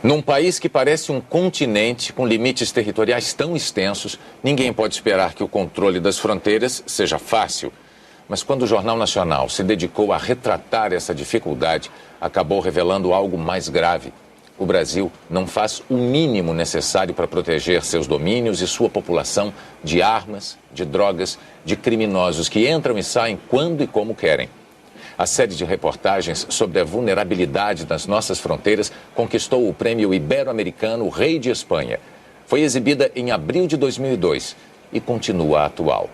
Num país que parece um continente com limites territoriais tão extensos, ninguém pode esperar que o controle das fronteiras seja fácil. Mas quando o Jornal Nacional se dedicou a retratar essa dificuldade, acabou revelando algo mais grave. O Brasil não faz o mínimo necessário para proteger seus domínios e sua população de armas, de drogas, de criminosos que entram e saem quando e como querem. A série de reportagens sobre a vulnerabilidade das nossas fronteiras conquistou o prêmio ibero-americano Rei de Espanha. Foi exibida em abril de 2002 e continua atual.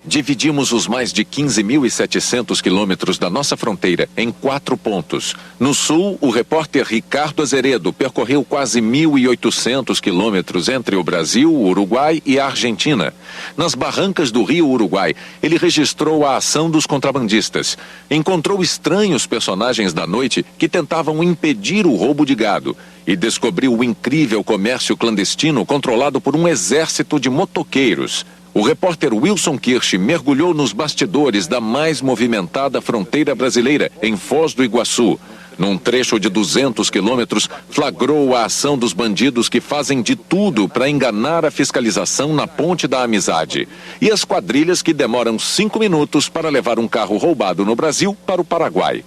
Dividimos os mais de 15.700 quilômetros da nossa fronteira em 4 pontos. No sul, o repórter Ricardo Azeredo percorreu quase 1.800 quilômetros entre o Brasil, o Uruguai e a Argentina. Nas barrancas do Rio Uruguai, ele registrou a ação dos contrabandistas. Encontrou estranhos personagens da noite que tentavam impedir o roubo de gado e descobriu o incrível comércio clandestino controlado por um exército de motoqueiros. O repórter Wilson Kirsch mergulhou nos bastidores da mais movimentada fronteira brasileira, em Foz do Iguaçu. Num trecho de 200 quilômetros, flagrou a ação dos bandidos que fazem de tudo para enganar a fiscalização na Ponte da Amizade. E as quadrilhas que demoram 5 minutos para levar um carro roubado no Brasil para o Paraguai.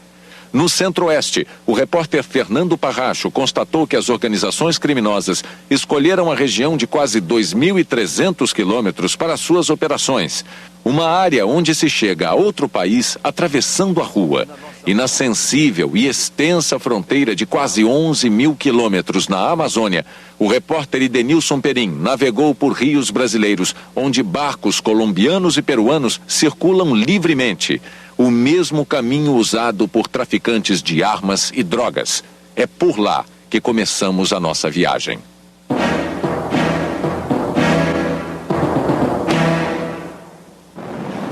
No Centro-Oeste, o repórter Fernando Parracho constatou que as organizações criminosas escolheram a região de quase 2.300 quilômetros para suas operações. Uma área onde se chega a outro país atravessando a rua. E na sensível e extensa fronteira de quase 11.000 quilômetros na Amazônia, o repórter Idenilson Perim navegou por rios brasileiros, onde barcos colombianos e peruanos circulam livremente. O mesmo caminho usado por traficantes de armas e drogas. É por lá que começamos a nossa viagem.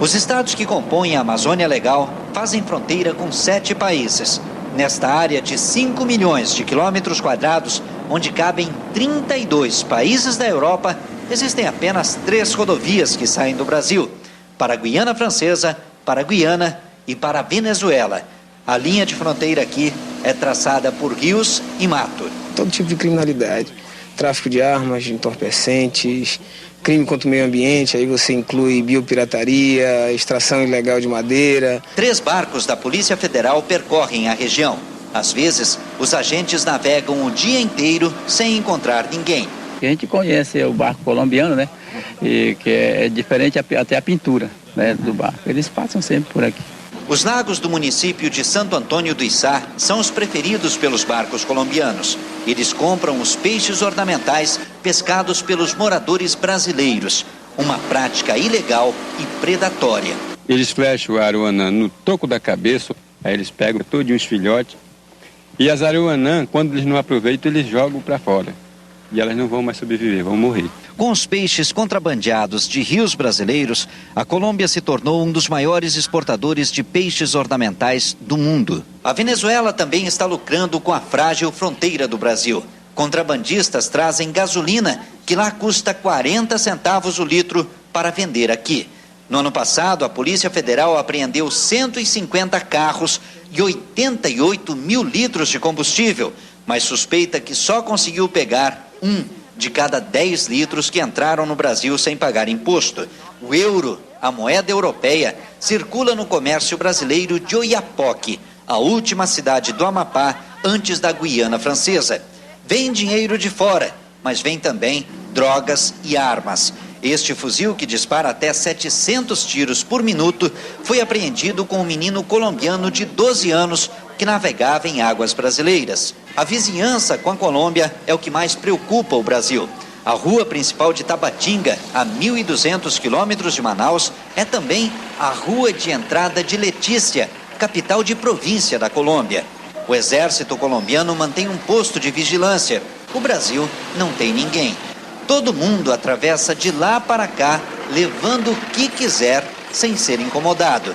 Os estados que compõem a Amazônia Legal fazem fronteira com 7 países. Nesta área de 5 milhões de quilômetros quadrados, onde cabem 32 países da Europa, existem apenas 3 rodovias que saem do Brasil: para a Guiana Francesa, para a Guiana e para a Venezuela. A linha de fronteira aqui é traçada por rios e mato. Todo tipo de criminalidade, tráfico de armas, de entorpecentes, crime contra o meio ambiente, aí você inclui biopirataria, extração ilegal de madeira. 3 barcos da Polícia Federal percorrem a região. Às vezes, os agentes navegam o dia inteiro sem encontrar ninguém. A gente conhece o barco colombiano, né? E que é diferente até a pintura, né, do barco. Eles passam sempre por aqui. Os lagos do município de Santo Antônio do Içá são os preferidos pelos barcos colombianos. Eles compram os peixes ornamentais pescados pelos moradores brasileiros. Uma prática ilegal e predatória. Eles flecham a aruanã no toco da cabeça, aí eles pegam todos os filhotes. E as aruanã, quando eles não aproveitam, eles jogam para fora. E elas não vão mais sobreviver, vão morrer. Com os peixes contrabandeados de rios brasileiros, a Colômbia se tornou um dos maiores exportadores de peixes ornamentais do mundo. A Venezuela também está lucrando com a frágil fronteira do Brasil. Contrabandistas trazem gasolina, que lá custa 40 centavos o litro, para vender aqui. No ano passado, a Polícia Federal apreendeu 150 carros e 88 mil litros de combustível, mas suspeita que só conseguiu pegar 1 de cada 10 litros que entraram no Brasil sem pagar imposto. O euro, a moeda europeia, circula no comércio brasileiro de Oiapoque, a última cidade do Amapá antes da Guiana Francesa. Vem dinheiro de fora, mas vem também drogas e armas. Este fuzil, que dispara até 700 tiros por minuto, foi apreendido com um menino colombiano de 12 anos que navegava em águas brasileiras. A vizinhança com a Colômbia é o que mais preocupa o Brasil. A rua principal de Tabatinga, a 1.200 quilômetros de Manaus, é também a rua de entrada de Letícia, capital de província da Colômbia. O exército colombiano mantém um posto de vigilância. O Brasil não tem ninguém. Todo mundo atravessa de lá para cá, levando o que quiser, sem ser incomodado.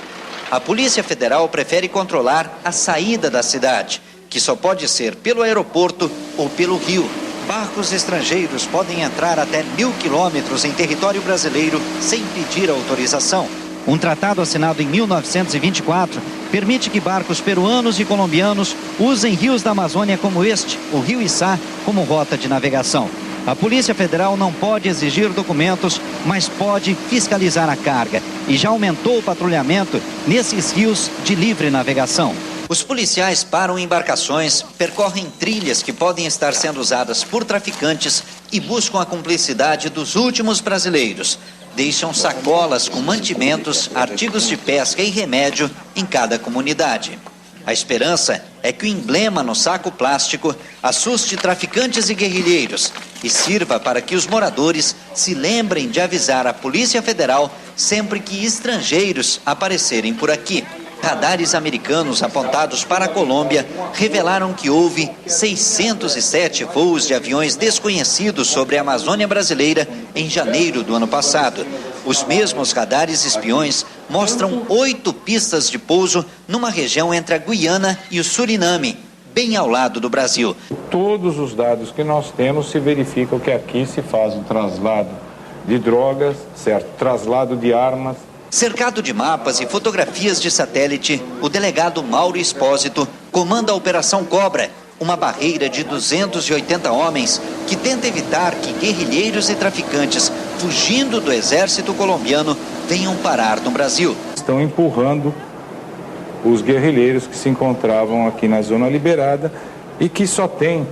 A Polícia Federal prefere controlar a saída da cidade, que só pode ser pelo aeroporto ou pelo rio. Barcos estrangeiros podem entrar até 1.000 quilômetros em território brasileiro sem pedir autorização. Um tratado assinado em 1924 permite que barcos peruanos e colombianos usem rios da Amazônia como este, o Rio Içá, como rota de navegação. A Polícia Federal não pode exigir documentos, mas pode fiscalizar a carga e já aumentou o patrulhamento nesses rios de livre navegação. Os policiais param embarcações, percorrem trilhas que podem estar sendo usadas por traficantes e buscam a cumplicidade dos últimos brasileiros. Deixam sacolas com mantimentos, artigos de pesca e remédio em cada comunidade. A esperança é que o emblema no saco plástico assuste traficantes e guerrilheiros e sirva para que os moradores se lembrem de avisar a Polícia Federal sempre que estrangeiros aparecerem por aqui. Radares americanos apontados para a Colômbia revelaram que houve 607 voos de aviões desconhecidos sobre a Amazônia brasileira em janeiro do ano passado. Os mesmos radares espiões mostram 8 pistas de pouso numa região entre a Guiana e o Suriname, bem ao lado do Brasil. Todos os dados que nós temos se verificam que aqui se faz o traslado de drogas, certo? Traslado de armas. Cercado de mapas e fotografias de satélite, o delegado Mauro Espósito comanda a Operação Cobra, uma barreira de 280 homens que tenta evitar que guerrilheiros e traficantes, fugindo do exército colombiano, venham parar no Brasil. Estão empurrando os guerrilheiros que se encontravam aqui na zona liberada e que só tem,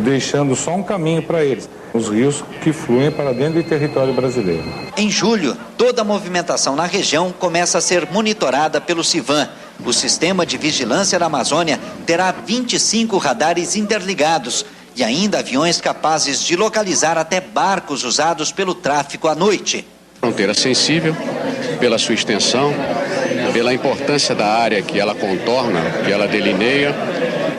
deixando só um caminho para eles. Os rios que fluem para dentro do território brasileiro. Em julho, toda a movimentação na região começa a ser monitorada pelo CIVAM. O Sistema de Vigilância da Amazônia terá 25 radares interligados e ainda aviões capazes de localizar até barcos usados pelo tráfico à noite. Fronteira sensível, pela sua extensão, pela importância da área que ela contorna, que ela delineia,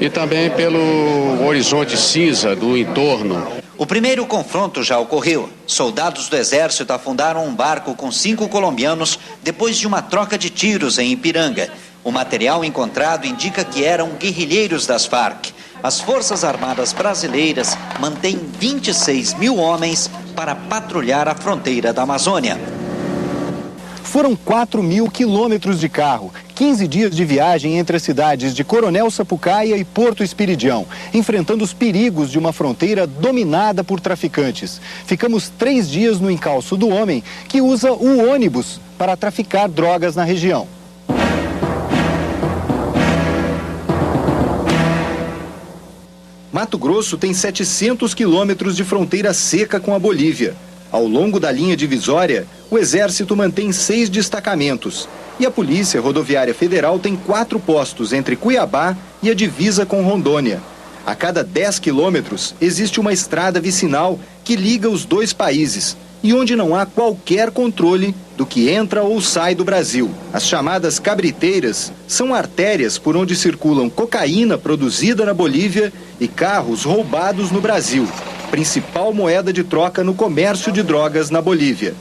e também pelo horizonte cinza do entorno. O primeiro confronto já ocorreu. Soldados do Exército afundaram um barco com 5 colombianos depois de uma troca de tiros em Ipiranga. O material encontrado indica que eram guerrilheiros das Farc. As Forças Armadas brasileiras mantêm 26 mil homens para patrulhar a fronteira da Amazônia. Foram 4.000 quilômetros de carro, 15 dias de viagem entre as cidades de Coronel Sapucaia e Porto Espiridião, enfrentando os perigos de uma fronteira dominada por traficantes. Ficamos 3 dias no encalço do homem que usa o ônibus para traficar drogas na região. Mato Grosso tem 700 quilômetros de fronteira seca com a Bolívia. Ao longo da linha divisória, o Exército mantém 6 destacamentos e a Polícia Rodoviária Federal tem 4 postos entre Cuiabá e a divisa com Rondônia. A cada 10 quilômetros existe uma estrada vicinal que liga os 2 países e onde não há qualquer controle do que entra ou sai do Brasil. As chamadas cabriteiras são artérias por onde circulam cocaína produzida na Bolívia e carros roubados no Brasil, principal moeda de troca no comércio de drogas na Bolívia.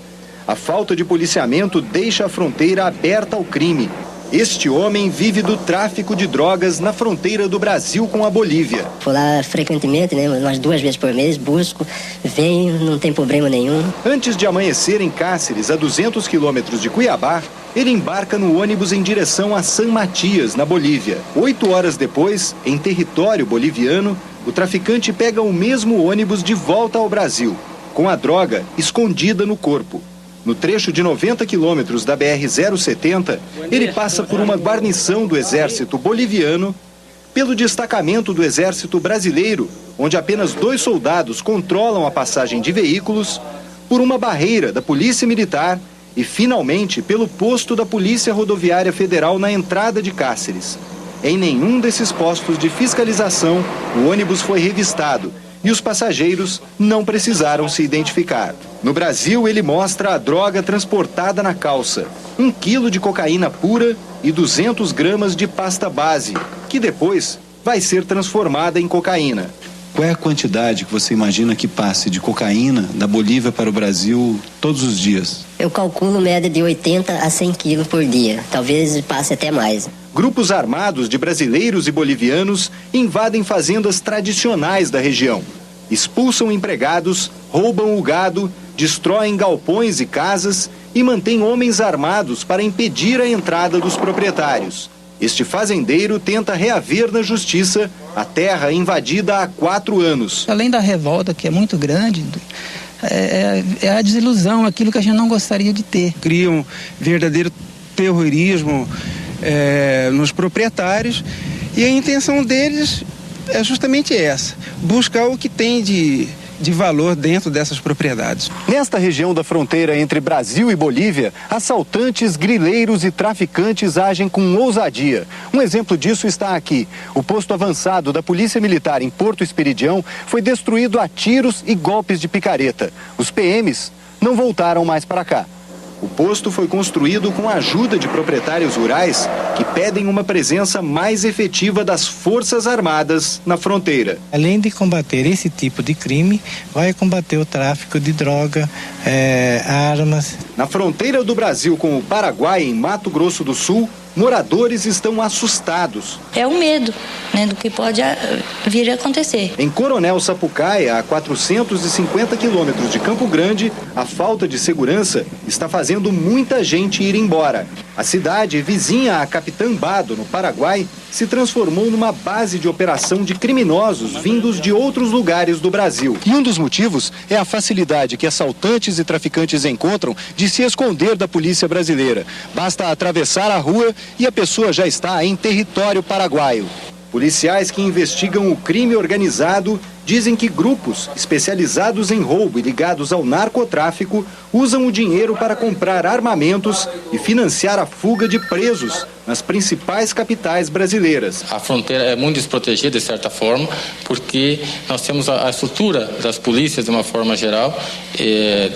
A falta de policiamento deixa a fronteira aberta ao crime. Este homem vive do tráfico de drogas na fronteira do Brasil com a Bolívia. Vou lá frequentemente, umas 2 vezes por mês, busco, venho, não tem problema nenhum. Antes de amanhecer em Cáceres, a 200 quilômetros de Cuiabá, ele embarca no ônibus em direção a San Matias, na Bolívia. 8 horas depois, em território boliviano, o traficante pega o mesmo ônibus de volta ao Brasil, com a droga escondida no corpo. No trecho de 90 quilômetros da BR-070, ele passa por uma guarnição do Exército boliviano, pelo destacamento do Exército brasileiro, onde apenas 2 soldados controlam a passagem de veículos, por uma barreira da Polícia Militar e, finalmente, pelo posto da Polícia Rodoviária Federal na entrada de Cáceres. Em nenhum desses postos de fiscalização, o ônibus foi revistado e os passageiros não precisaram se identificar. No Brasil, ele mostra a droga transportada na calça, 1 quilo de cocaína pura e 200 gramas de pasta base, que depois vai ser transformada em cocaína. Qual é a quantidade que você imagina que passe de cocaína da Bolívia para o Brasil todos os dias? Eu calculo média de 80 a 100 quilos por dia, talvez passe até mais. Grupos armados de brasileiros e bolivianos invadem fazendas tradicionais da região. Expulsam empregados, roubam o gado, destroem galpões e casas e mantém homens armados para impedir a entrada dos proprietários. Este fazendeiro tenta reaver na justiça a terra invadida há 4 anos. Além da revolta, que é muito grande, é a desilusão, aquilo que a gente não gostaria de ter. Cria um verdadeiro terrorismo nos proprietários, e a intenção deles é justamente essa: buscar o que tem de valor dentro dessas propriedades. Nesta região da fronteira entre Brasil e Bolívia, assaltantes, grileiros e traficantes agem com ousadia. Um exemplo disso está aqui. O posto avançado da Polícia Militar em Porto Esperidião foi destruído a tiros e golpes de picareta. Os PMs não voltaram mais para cá. O posto foi construído com a ajuda de proprietários rurais que pedem uma presença mais efetiva das Forças Armadas na fronteira. Além de combater esse tipo de crime, vai combater o tráfico de droga, armas. Na fronteira do Brasil com o Paraguai, em Mato Grosso do Sul, moradores estão assustados. É o medo, do que pode vir a acontecer. Em Coronel Sapucaí, a 450 quilômetros de Campo Grande, a falta de segurança está fazendo muita gente ir embora. A cidade, vizinha a Capitambado, no Paraguai, se transformou numa base de operação de criminosos vindos de outros lugares do Brasil. E um dos motivos é a facilidade que assaltantes e traficantes encontram de se esconder da polícia brasileira. Basta atravessar a rua e a pessoa já está em território paraguaio. Policiais que investigam o crime organizado dizem que grupos especializados em roubo e ligados ao narcotráfico usam o dinheiro para comprar armamentos e financiar a fuga de presos nas principais capitais brasileiras. A fronteira é muito desprotegida, de certa forma, porque nós temos a estrutura das polícias, de uma forma geral,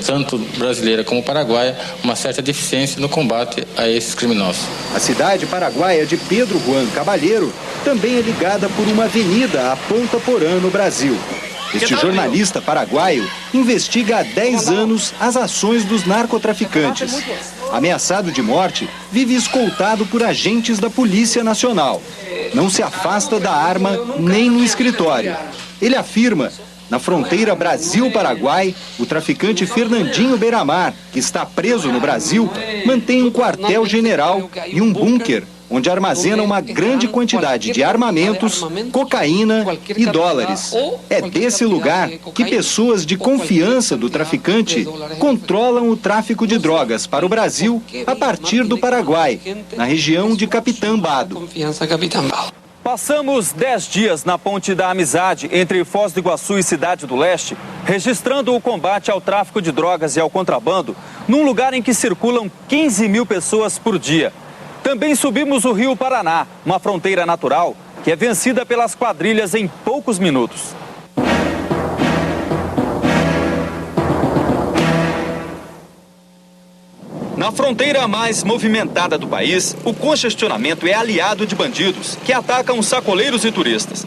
tanto brasileira como paraguaia, uma certa deficiência no combate a esses criminosos. A cidade paraguaia de Pedro Juan Cabalheiro também é ligada por uma avenida a Ponta Porã, no Brasil. Este jornalista paraguaio investiga há 10 anos as ações dos narcotraficantes. Ameaçado de morte, vive escoltado por agentes da Polícia Nacional. Não se afasta da arma nem no escritório. Ele afirma: na fronteira Brasil-Paraguai, o traficante Fernandinho Beiramar, que está preso no Brasil, mantém um quartel-general e um bunker, onde armazena uma grande quantidade de armamentos, cocaína e dólares. É desse lugar que pessoas de confiança do traficante controlam o tráfico de drogas para o Brasil a partir do Paraguai, na região de Capitambado. Passamos 10 dias na Ponte da Amizade, entre Foz do Iguaçu e Cidade do Leste, registrando o combate ao tráfico de drogas e ao contrabando, num lugar em que circulam 15 mil pessoas por dia. Também subimos o Rio Paraná, uma fronteira natural que é vencida pelas quadrilhas em poucos minutos. Na fronteira mais movimentada do país, o congestionamento é aliado de bandidos que atacam sacoleiros e turistas.